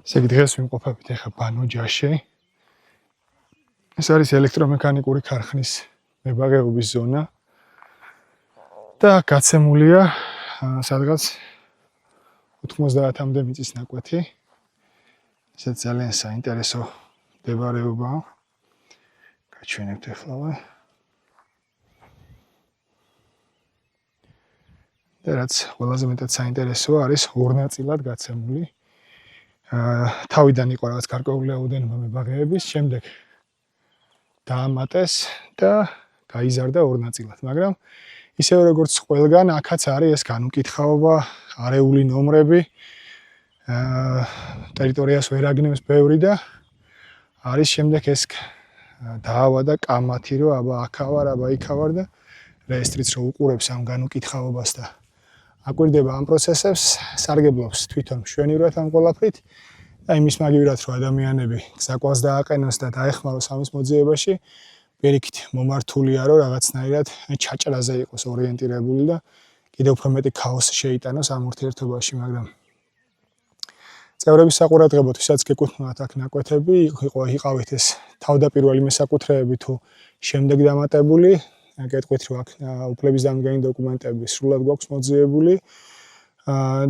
ესე იგი დღეს ვიმყოფებით ახლა ბანოჯაში. ეს არის ელექტრომექანიკური ქარხნის მებაღეობის ზონა და გაცემულია სადღაც 90-მდე მიწის ნაკვეთი. ესეც ძალიან საინტერესო მდებარეობაა. გაჩვენებთ ახლა. და რაც ყველაზე მეტად საინტერესოა არის ორ ნაწილად გაცემული. თავიდან იყო რაღაც გარკვეული რაოდენობა მებაღეების, შემდეგ დაამატეს და გაიზარდა ორ ნაწილად, მაგრამ ისევე როგორც ყველგან, აქაც არის ეს განუკითხაობა, არეული ნომრები, ტერიტორიას ვერ აგნებს ბევრი და არის შემდეგ ეს დაავადა კამათი, რომ აბა აქა ვარ, აბა იქა ვარ და რეესტრიც რო უყურებს ამ განუკითხაობას და აკვირდება ამ პროცესებს, სარგებლობს თვითონ მშვენივრად ამ ყველაფრით და იმის მაგივრად რომ ადამიანები გზაკვას დააყენოს და დაეხმაროს ამის მოძიებაში, პირიქით მომართულია რომ რაღაცნაირად ჩაჭრაზე იყოს ორიენტირებული და კიდევ უფრო მეტი ქაოსი შეიტანოს ამ ურთიერთობაში, მაგრამ წევრების საყურადღებოდ, ვისაც გეკუთვნათ აქ ნაკვეთები, იყავით ეს თავდაპირველი მესაკუთრეები თუ შემდეგ დამატებული, გეტყვით რომ აქ უფლების დამდგენი დოკუმენტები სრულად გვაქვს მოძიებული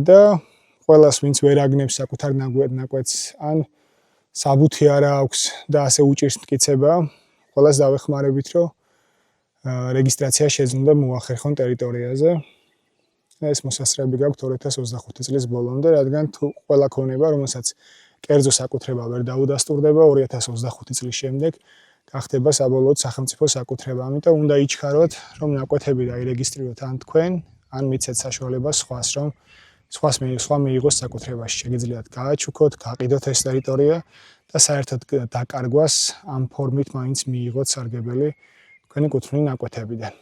და ყველას ვინც ვერ აგნებს საკუთარ ნაკვეთს ან საბუთი არა აქვს და ასე უჭირს მტკიცება, ყველას დავეხმარებით რომ რეგისტრაცია შეძლებდა მოახერხონ ტერიტორიაზე. ეს მოსასწრები გაქვთ 2025 წლის ბოლომდე, რადგან თუ ყველა ქონება, რომელსაც კერძო საკუთრება ვერ დაუდასტურდება 2025 წლის შემდეგ გახდება საბოლოოდ სახელმწიფო საკუთრება. ამიტომ უნდა იჩქაროთ, რომ ნაკვეთები დაირეგისტრიროთ ან თქვენ, ან მიცეთ საშუალება სხვას, რომ სხვა მიიღოს საკუთრებაში. შეგიძლიათ გააჩუქოთ, გაყიდოთ ეს ტერიტორია და საერთოდ დაკარგვას ამ ფორმით მაინც მიიღოთ სარგებელი თქვენი კუთვნილი ნაკვეთებიდან.